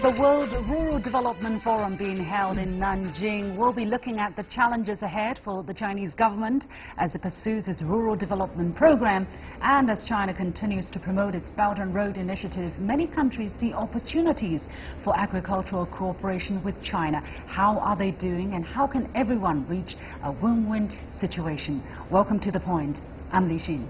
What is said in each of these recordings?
the World Rural Development Forum being held in Nanjing, we'll be looking at the challenges ahead for the Chinese government as it pursues its rural development program, and as China continues to promote its Belt and Road Initiative. Many countries see opportunities for agricultural cooperation with China. How are they doing, and how can everyone reach a win-win situation? Welcome to The Point. I'm Li Xin.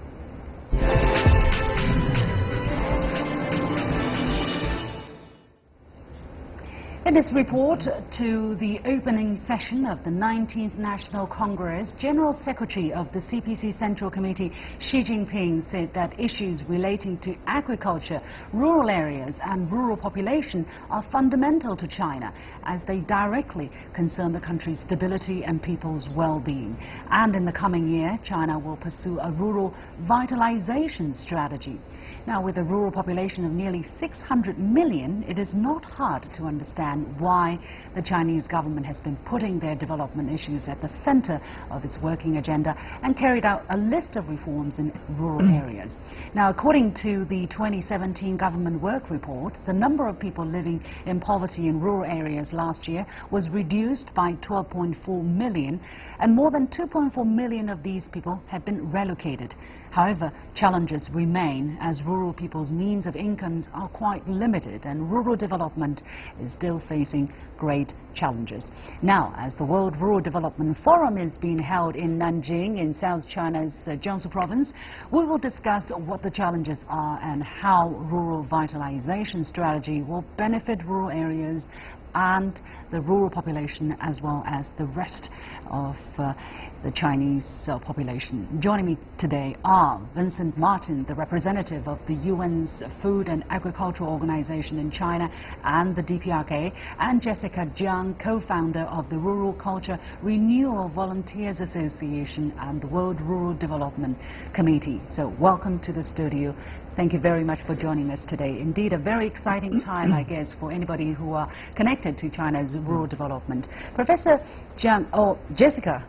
In his report to the opening session of the 19th National Congress, General Secretary of the CPC Central Committee, Xi Jinping, said that issues relating to agriculture, rural areas and rural population are fundamental to China, as they directly concern the country's stability and people's well-being. And in the coming year, China will pursue a rural vitalization strategy. Now, with a rural population of nearly 600 million, it is not hard to understand why the Chinese government has been putting their development issues at the center of its working agenda and carried out a list of reforms in rural areas. Now, according to the 2017 government work report, the number of people living in poverty in rural areas last year was reduced by 12.4 million, and more than 2.4 million of these people have been relocated. However, challenges remain as rural people's means of incomes are quite limited, and rural development is still facing great challenges. Now, as the World Rural Development Forum is being held in Nanjing in South China's Jiangsu province, we will discuss what the challenges are and how rural vitalization strategy will benefit rural areas and the rural population, as well as the rest of the Chinese population. Joining me today are Vincent Martin, the representative of the UN's Food and Agricultural Organization in China and the DPRK, and Jessica Jiang, co-founder of the Rural Culture Renewal Volunteers Association and the World Rural Development Committee. So welcome to the studio. Thank you very much for joining us today. Indeed, a very exciting time, I guess, for anybody who are connected to China's rural development. Professor Jiang, or Jessica,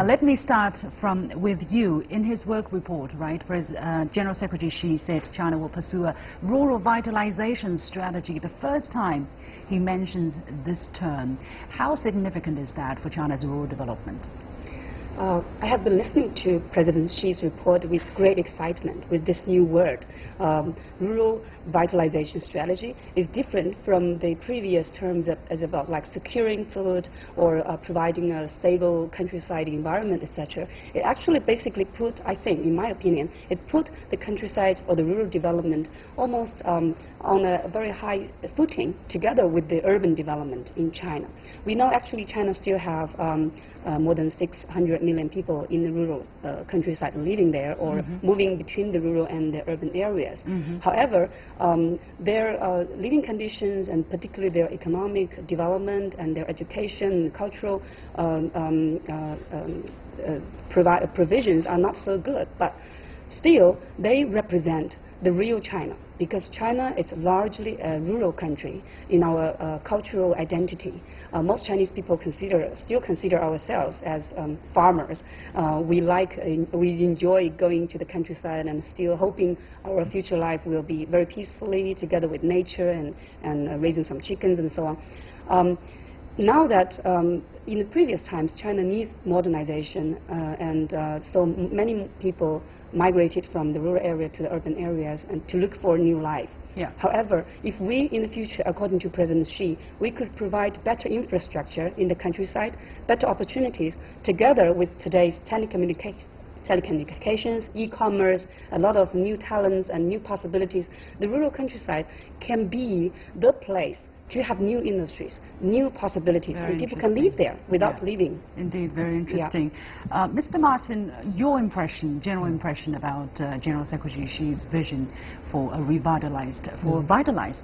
let me start with you. In his work report, right, General Secretary Xi said China will pursue a rural vitalization strategy. The first time he mentions this term. How significant is that for China's rural development? I have been listening to President Xi's report with great excitement with this new word. Rural vitalization strategy is different from the previous terms as about like securing food or providing a stable countryside environment, etc. It actually basically put, I think, in my opinion, it put the countryside or the rural development almost on a very high footing together with the urban development in China. We know actually China still have more than 600 million people in the rural countryside living there or moving between the rural and the urban areas. However, their living conditions and particularly their economic development and their education, cultural provisions are not so good, but still they represent the real China, because China is largely a rural country in our cultural identity. Most Chinese people still consider ourselves as farmers. We enjoy going to the countryside and still hoping our future life will be very peacefully together with nature and raising some chickens and so on. Now that in the previous times China needs modernization and so many people migrated from the rural area to the urban areas and to look for a new life. Yeah. However, if we in the future, according to President Xi, we could provide better infrastructure in the countryside, better opportunities, together with today's telecommunications, e-commerce, a lot of new talents and new possibilities, the rural countryside can be the place to have new industries, new possibilities, and people can live there without leaving. Indeed, very interesting. Mr. Martin, your impression, general impression about General Secretary Xi's vision for a vitalized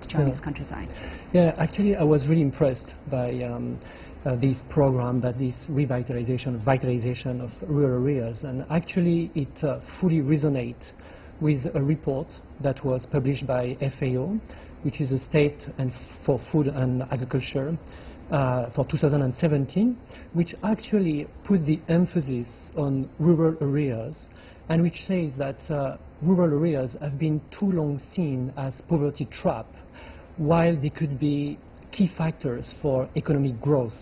Chinese countryside? Yeah, actually, I was really impressed by this program, that this vitalization of rural areas, and actually it fully resonates with a report that was published by FAO, which is a state and for food and agriculture for 2017, which actually put the emphasis on rural areas and which says that rural areas have been too long seen as poverty trap, while they could be key factors for economic growth.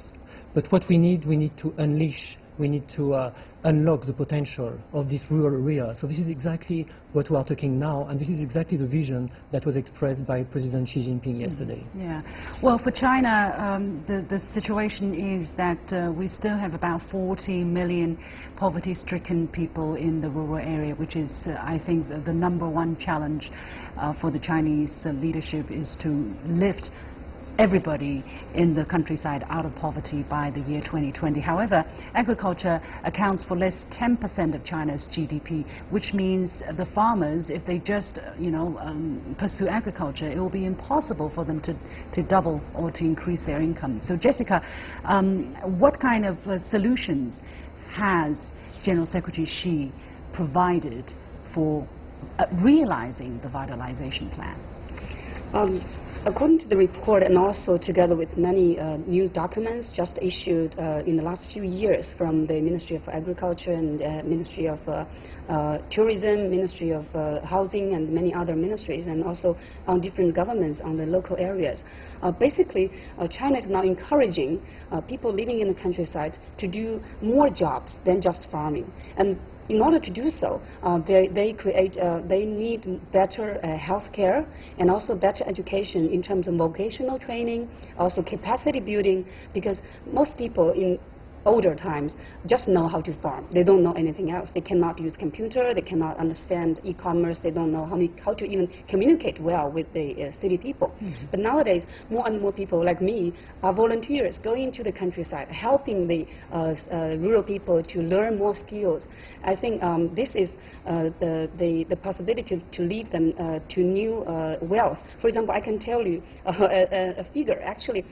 But what we need to unleash, we need to unlock the potential of this rural area. So this is exactly what we are talking now, and this is exactly the vision that was expressed by President Xi Jinping yesterday. Yeah. Well, for China, the situation is that we still have about 40 million poverty-stricken people in the rural area, which is, I think, the number one challenge for the Chinese leadership is to lift everybody in the countryside out of poverty by the year 2020. However, agriculture accounts for less 10% of China's GDP, which means the farmers, if they just, pursue agriculture, it will be impossible for them to double or to increase their income. So, Jessica, what kind of solutions has General Secretary Xi provided for realizing the vitalization plan? According to the report, and also together with many new documents just issued in the last few years from the Ministry of Agriculture and Ministry of Tourism, Ministry of Housing, and many other ministries, and also on different governments on the local areas. Basically, China is now encouraging people living in the countryside to do more jobs than just farming. And in order to do so, they need better health care and also better education in terms of vocational training, also capacity building, because most people in older times just know how to farm. They don't know anything else. They cannot use computer, they cannot understand e-commerce, they don't know how to even communicate well with the city people. Mm-hmm. But nowadays, more and more people like me are volunteers going into the countryside, helping the rural people to learn more skills. I think this is the possibility to lead them to new wealth. For example, I can tell you a figure. Actually,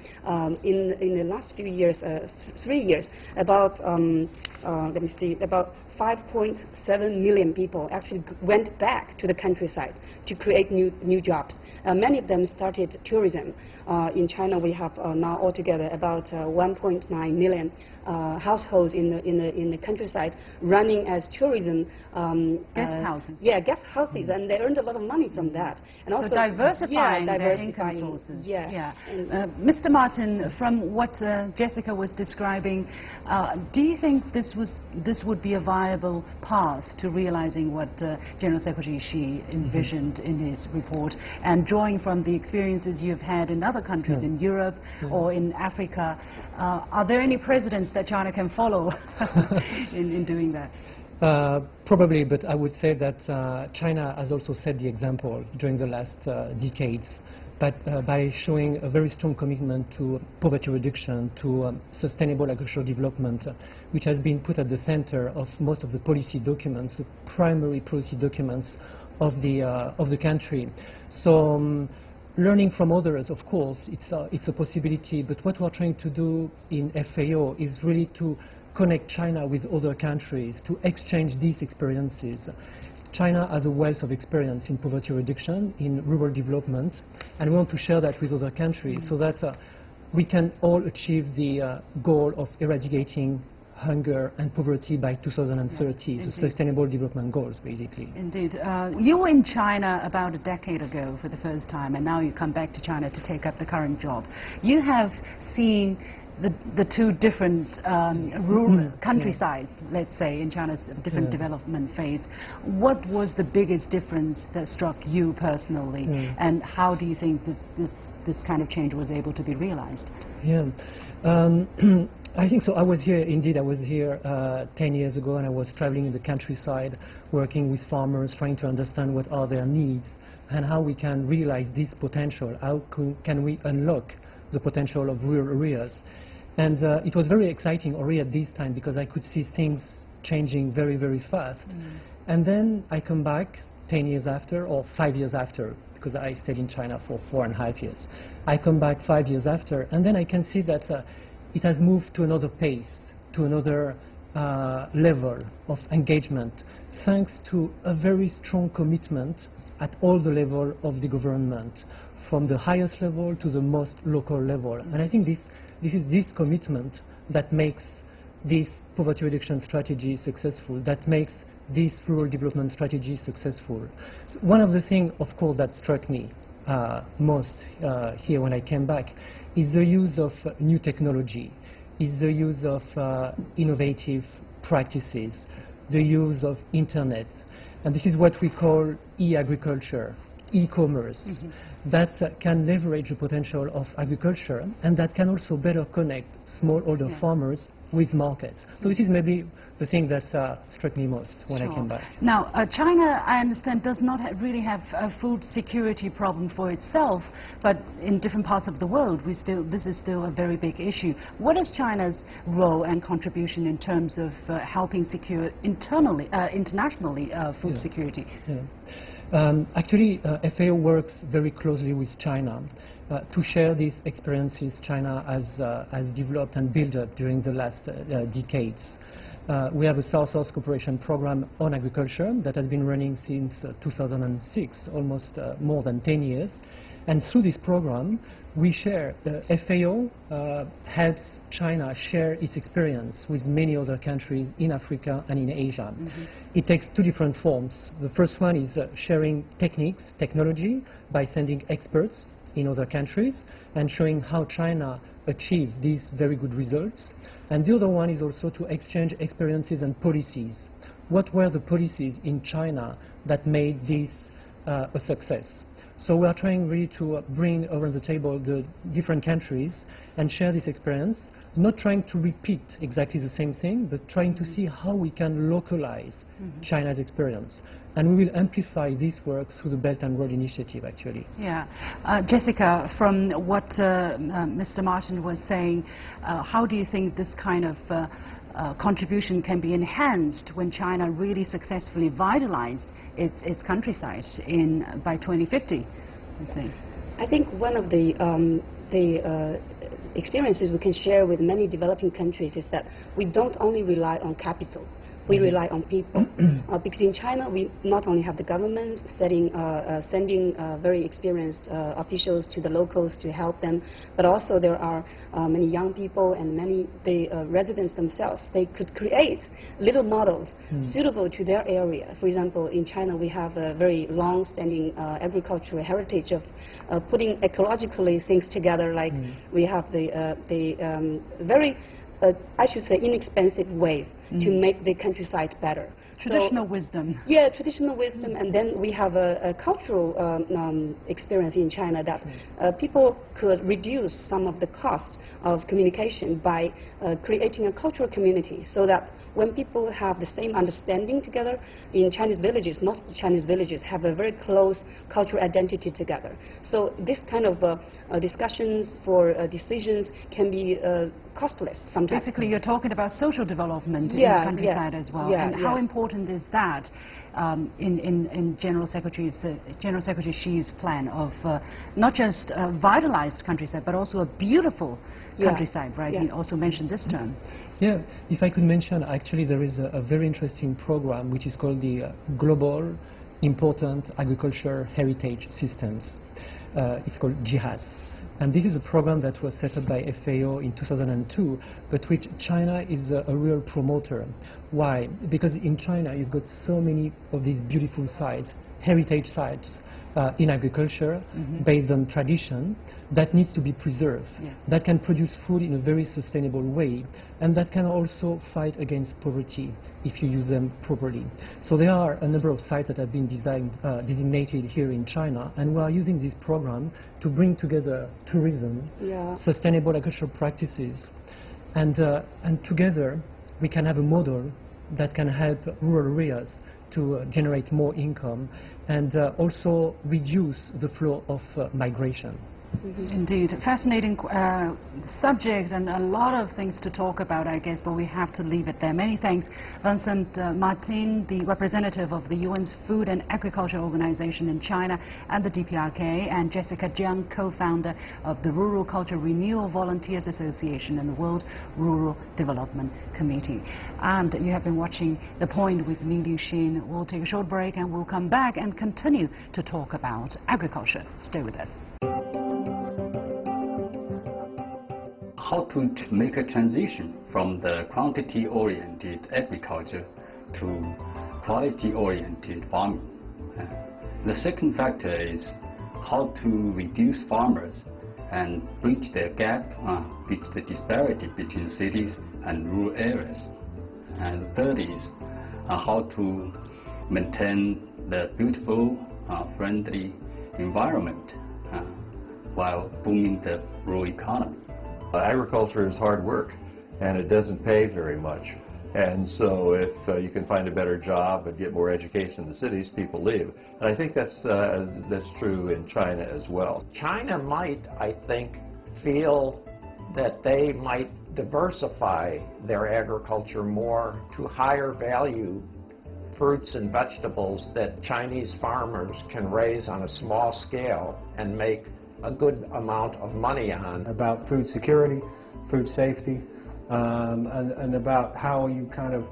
in the last few years, 3 years, about let me see, about 5.7 million people actually went back to the countryside to create new jobs. Many of them started tourism. In China, we have now altogether about 1.9 million households in the countryside running as tourism guest houses. Yeah, guest houses, and they earned a lot of money from that. And also diversifying their income sources. Yeah. Mr. Martin, from what Jessica was describing, do you think this would be a viable path to realizing what General Secretary Xi envisioned in his report, and drawing from the experiences you've had in other countries in Europe or in Africa? Are there any presidents that China can follow in doing that? Probably, but I would say that China has also set the example during the last decades, but by showing a very strong commitment to poverty reduction, to sustainable agricultural development, which has been put at the center of most of the policy documents, the primary policy documents of the country. So learning from others, of course, it's a possibility, but what we're trying to do in FAO is really to connect China with other countries, to exchange these experiences. China has a wealth of experience in poverty reduction, in rural development, and we want to share that with other countries so that we can all achieve the goal of eradicating hunger and poverty by 2030, so sustainable development goals, basically. Indeed. You were in China about a decade ago for the first time, and now you come back to China to take up the current job. You have seen the two different rural countrysides, let's say, in China's different development phase. What was the biggest difference that struck you personally, and how do you think this kind of change was able to be realized? Yeah. I think so. I was here 10 years ago, and I was traveling in the countryside, working with farmers, trying to understand what are their needs and how we can realize this potential. How can we unlock the potential of rural areas? And it was very exciting already at this time because I could see things changing very, very fast. And then I come back 10 years after, or 5 years after, because I stayed in China for 4.5 years. I come back 5 years after, and then I can see that it has moved to another pace, to another level of engagement, thanks to a very strong commitment at all the level of the government, from the highest level to the most local level. And I think this is this commitment that makes this poverty reduction strategy successful, that makes this rural development strategy successful. So one of the things, of course, that struck me most here when I came back is the use of new technology, is the use of innovative practices, the use of internet. And this is what we call e-agriculture, e-commerce, that can leverage the potential of agriculture and that can also better connect smallholder farmers with markets. So this is maybe the thing that struck me most when I came back. Now, China, I understand, does not really have a food security problem for itself, but in different parts of the world, this is still a very big issue. What is China's role and contribution in terms of helping secure internationally food security? Actually, FAO works very closely with China to share these experiences China has developed and built up during the last decades. We have a South-South cooperation program on agriculture that has been running since 2006, almost more than 10 years. And through this program, we share, FAO helps China share its experience with many other countries in Africa and in Asia. It takes two different forms. The first one is sharing techniques, technology, by sending experts in other countries and showing how China achieved these very good results. And the other one is also to exchange experiences and policies. What were the policies in China that made this a success? So we are trying really to bring around the table the different countries and share this experience, not trying to repeat exactly the same thing, but trying to see how we can localize China's experience. And we will amplify this work through the Belt and Road Initiative, actually. Yeah. Jessica, from what Mr. Martin was saying, how do you think this kind of contribution can be enhanced when China really successfully vitalized its countryside by 2050, I think? I think one of the experiences we can share with many developing countries is that we don't only rely on capital. We rely on people, because in China we not only have the government sending very experienced officials to the locals to help them, but also there are many young people and many residents themselves. They could create little models suitable to their area. For example, in China we have a very long-standing agricultural heritage of putting ecologically things together. Like we have the very I should say inexpensive ways to make the countryside better. Traditional wisdom. Yeah, traditional wisdom, and then we have a cultural experience in China that people could reduce some of the cost of communication by creating a cultural community, so that when people have the same understanding together in Chinese villages, most of the Chinese villages have a very close cultural identity together. So this kind of discussions for decisions can be costless sometimes. Basically, you're talking about social development in the countryside as well. And how important is that in General Secretary Xi's plan of not just a vitalized countryside, but also a beautiful countryside, right? He also mentioned this term. Yeah, if I could mention, actually there is a very interesting program which is called the Global Important Agriculture Heritage Systems. It's called GIHAS. And this is a program that was set up by FAO in 2002, but which China is a real promoter. Why? Because in China you've got so many of these beautiful sites, heritage sites, in agriculture based on tradition that needs to be preserved, that can produce food in a very sustainable way, and that can also fight against poverty if you use them properly. So there are a number of sites that have been designated here in China, and we are using this program to bring together tourism, sustainable agricultural practices, and together we can have a model that can help rural areas to generate more income and also reduce the flow of migration. Indeed, fascinating subject and a lot of things to talk about, I guess, but we have to leave it there. Many thanks, Vincent Martin, the representative of the UN's Food and Agriculture Organization in China and the DPRK, and Jessica Jiang, co-founder of the Rural Culture Renewal Volunteers Association and the World Rural Development Committee. And you have been watching The Point with me, Liu Xin. We'll take a short break and we'll come back and continue to talk about agriculture. Stay with us. How to make a transition from the quantity-oriented agriculture to quality-oriented farming. The second factor is how to reduce farmers and bridge the gap, bridge the disparity between cities and rural areas. And third is how to maintain the beautiful, friendly environment while booming the rural economy. Agriculture is hard work, and it doesn't pay very much. And so if you can find a better job and get more education in the cities, people leave. And I think that's true in China as well. China might, I think, feel that they might diversify their agriculture more to higher value fruits and vegetables that Chinese farmers can raise on a small scale and make a good amount of money on. About food security, food safety, and about how you kind of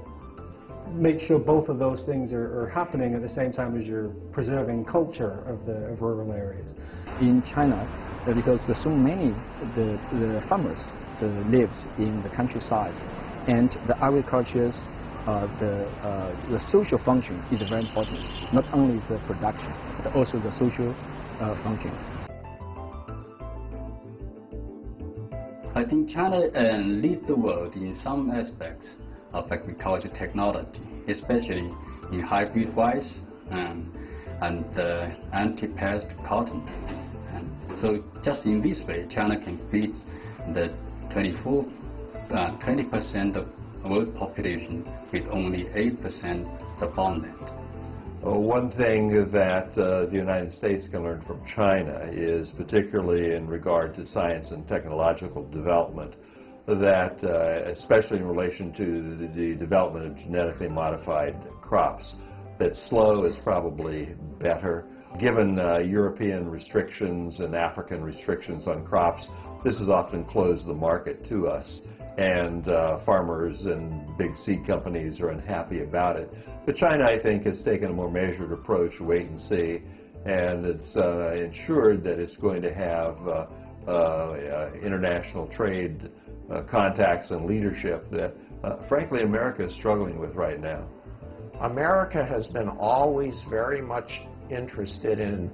make sure both of those things are happening at the same time as you're preserving culture of the rural areas. In China, because so many the farmers lives in the countryside, and the agriculture's the social function is very important. Not only the production, but also the social functions. I think China leads the world in some aspects of agriculture technology, especially in hybrid rice and anti-pest cotton. And so just in this way, China can feed the 20% of world population with only 8% of farmland. One thing that the United States can learn from China is, particularly in regard to science and technological development, that especially in relation to the development of genetically modified crops, that slow is probably better. Given European restrictions and African restrictions on crops, this has often closed the market to us, and farmers and big seed companies are unhappy about it. But China, I think, has taken a more measured approach, wait and see, and it's ensured that it's going to have international trade contacts and leadership that, frankly, America is struggling with right now. America has been always very much interested in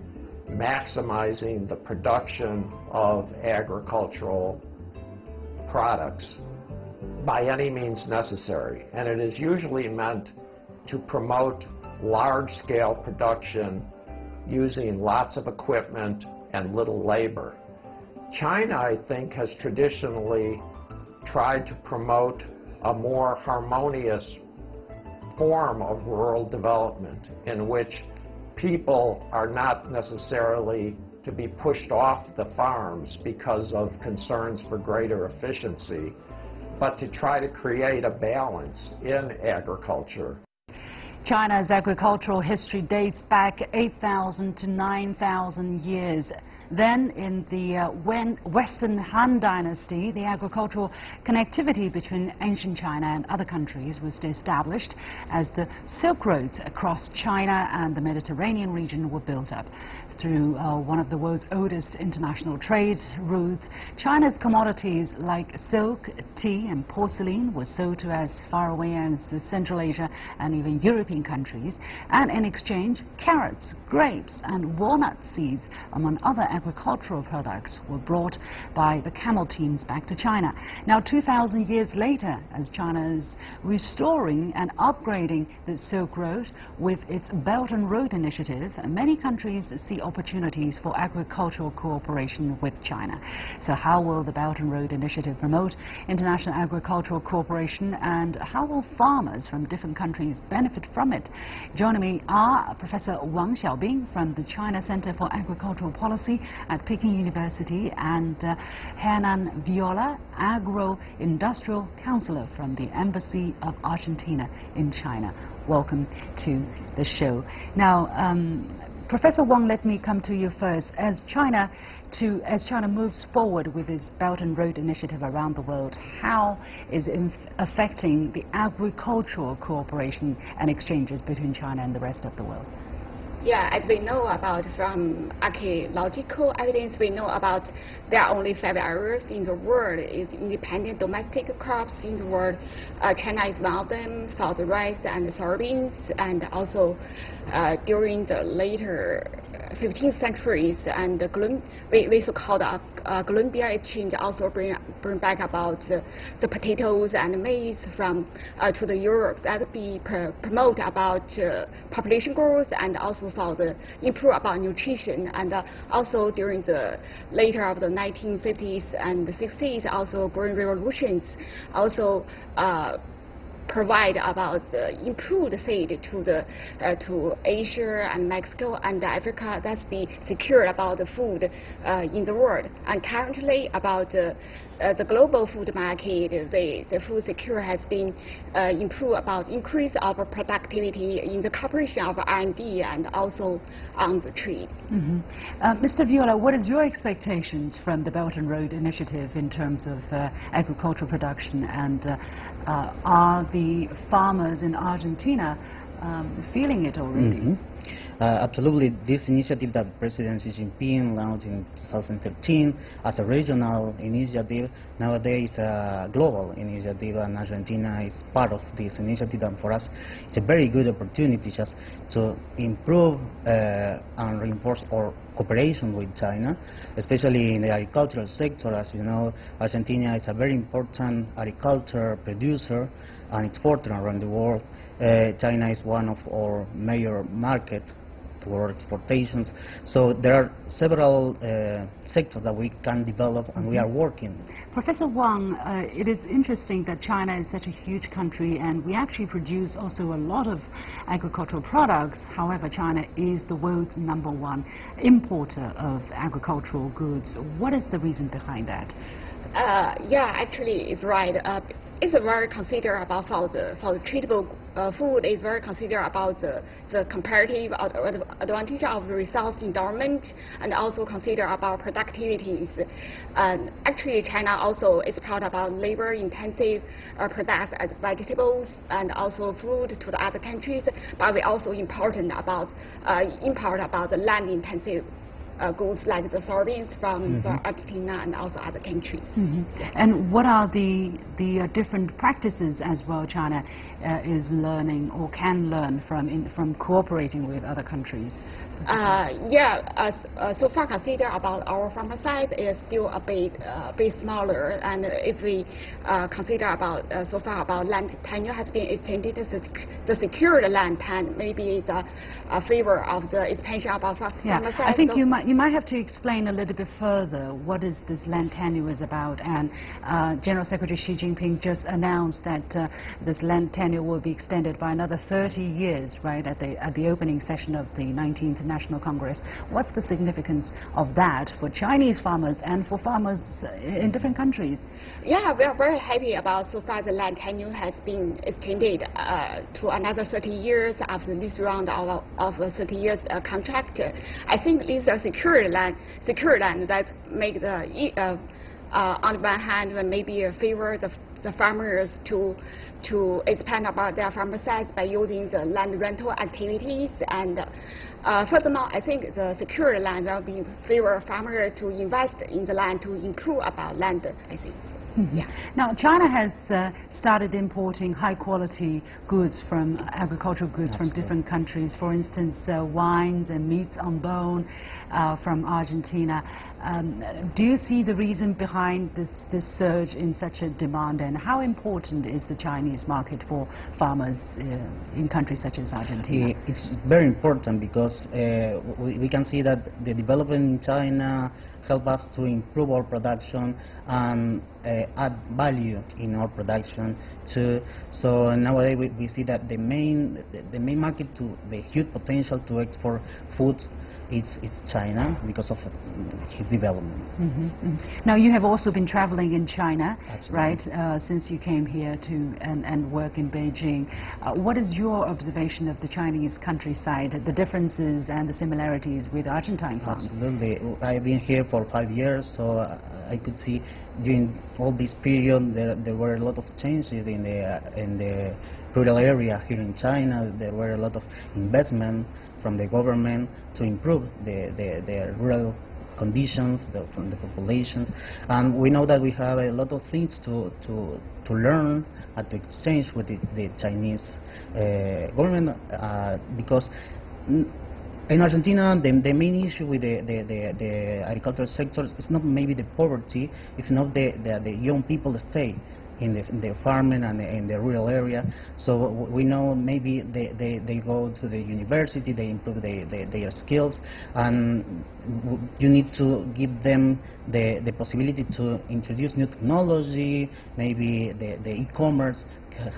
maximizing the production of agricultural products by any means necessary, and it is usually meant to promote large-scale production using lots of equipment and little labor. China, I think, has traditionally tried to promote a more harmonious form of rural development in which people are not necessarily to be pushed off the farms because of concerns for greater efficiency, but to try to create a balance in agriculture. China's agricultural history dates back 8,000 to 9,000 years. Then, in the Western Han Dynasty, the agricultural connectivity between ancient China and other countries was established as the Silk Roads across China and the Mediterranean region were built up. Through one of the world's oldest international trade routes, China's commodities like silk, tea and porcelain were sold to as far away as Central Asia and even European countries, and in exchange, carrots, grapes and walnut seeds, among other agricultural products, were brought by the camel teams back to China. Now, 2,000 years later, as China is restoring and upgrading the Silk Road with its Belt and Road Initiative, many countries see opportunities for agricultural cooperation with China. So how will the Belt and Road Initiative promote international agricultural cooperation, and how will farmers from different countries benefit from it? Joining me are Professor Wang Xiaobing from the China Center for Agricultural Policy at Peking University and Hernan Viola, Agro-Industrial Counselor from the Embassy of Argentina in China. Welcome to the show. Now, Professor Wang, let me come to you first. As China moves forward with its Belt and Road Initiative around the world, how is it affecting the agricultural cooperation and exchanges between China and the rest of the world? Yeah, as we know about from archaeological evidence, we know about there are only 5 areas in the world is independent domestic crops in the world. China is one of them, for the rice and the soybeans, and also during the later 15th centuries, and we so-called Columbia Exchange also bring back about the potatoes and maize from to the Europe that be promote about population growth and also for the improve about nutrition, and also during the later of the 1950s and the 60s also growing revolutions also provide about the improved seed to Asia and Mexico and Africa that's be secured about the food in the world. And currently about the global food market, the food secure has been improved about increase of productivity in the cooperation of R&D and also on the trade. Mr. Viola, what is your expectations from the Belt and Road Initiative in terms of agricultural production, and are the farmers in Argentina feeling it already? Absolutely. This initiative that President Xi Jinping launched in 2013 as a regional initiative, nowadays a global initiative, and Argentina is part of this initiative. And for us, it's a very good opportunity just to improve and reinforce our cooperation with China, especially in the agricultural sector. As you know, Argentina is a very important agriculture producer and exporter around the world. China is one of our major markets toward exportations. So there are several sectors that we can develop, and we are working. Professor Wang, it is interesting that China is such a huge country, and we actually produce also a lot of agricultural products. However, China is the world's #1 importer of agricultural goods. What is the reason behind that? Yeah, actually, it's right. It's very considered about for the tradable food. Is very considered about the comparative advantage of the resource endowment, and also consider about productivities. And actually, China also is proud about labor-intensive products as vegetables and also fruit to the other countries. But we also important about import about the land-intensive goods like the soybeans from Argentina and also other countries. And what are the different practices as well China is learning or can learn from cooperating with other countries? So far consider about our farmer side is still a bit smaller, and if we consider about so far about land tenure has been extended, the secured land tenure maybe is a favor of the expansion of our farmer side. I think you might have to explain a little bit further what is this land tenure is about, and General Secretary Xi Jinping just announced that this land tenure will be extended by another 30 years, right, at the opening session of the 19th National Congress. What's the significance of that for Chinese farmers and for farmers in different countries? Yeah, we are very happy about so far the land tenure has been extended to another 30 years after this round of 30 years contract. I think these are secure land that make the on the one hand maybe favor the farmers to expand about their farmer size by using the land rental activities, and furthermore, I think the secured land will be favor farmers to invest in the land to improve about land, I think. Now, China has started importing high-quality goods from agricultural goods from different countries. For instance, wines and meats on bone from Argentina. Do you see the reason behind this surge in such a demand, and how important is the Chinese market for farmers in countries such as Argentina? It's very important because we can see that the development in China help us to improve our production and add value in our production too. So nowadays we see that the main market the huge potential to export food is China because of his development. Now, you have also been traveling in China, Absolutely. right, since you came here and work in Beijing. What is your observation of the Chinese countryside, the differences and the similarities with Argentine farms? Absolutely. I've been here for 5 years, so I could see during all this period there were a lot of changes in the rural area here in China. There were a lot of investment from the government to improve the rural conditions from the populations, and we know that we have a lot of things to learn and to exchange with the Chinese government because In Argentina, the main issue with the agricultural sector is not maybe the poverty, if not the young people stay in the farming and in the rural area. So we know maybe they go to the university, they improve their skills, and you need to give them the possibility to introduce new technology, maybe the e-commerce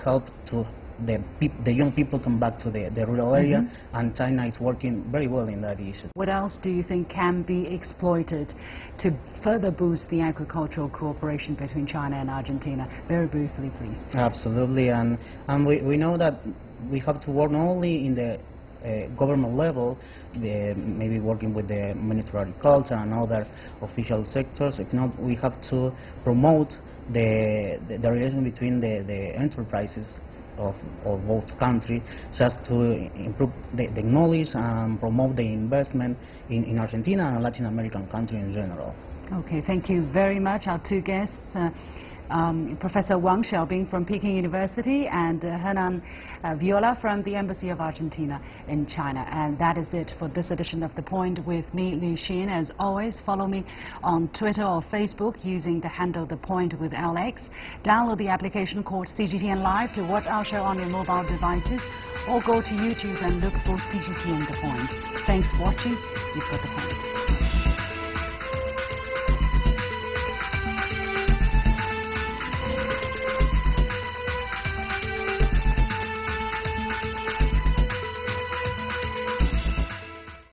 help to the young people come back to the rural area, and China is working very well in that issue. What else do you think can be exploited to further boost the agricultural cooperation between China and Argentina? Very briefly, please. Absolutely, and we know that we have to work not only in the government level, maybe working with the Ministry of Agriculture and other official sectors. If not, we have to promote the relation between the enterprises of both countries, just to improve the knowledge and promote the investment in Argentina and Latin American countries in general. Okay, thank you very much. Our two guests, Professor Wang Xiaobing from Peking University and Henan Viola from the Embassy of Argentina in China. And that is it for this edition of The Point with me, Liu Xin. As always, follow me on Twitter or Facebook using the handle The Point with LX. Download the application called CGTN Live to watch our show on your mobile devices, or go to YouTube and look for CGTN The Point. Thanks for watching. You've got The Point.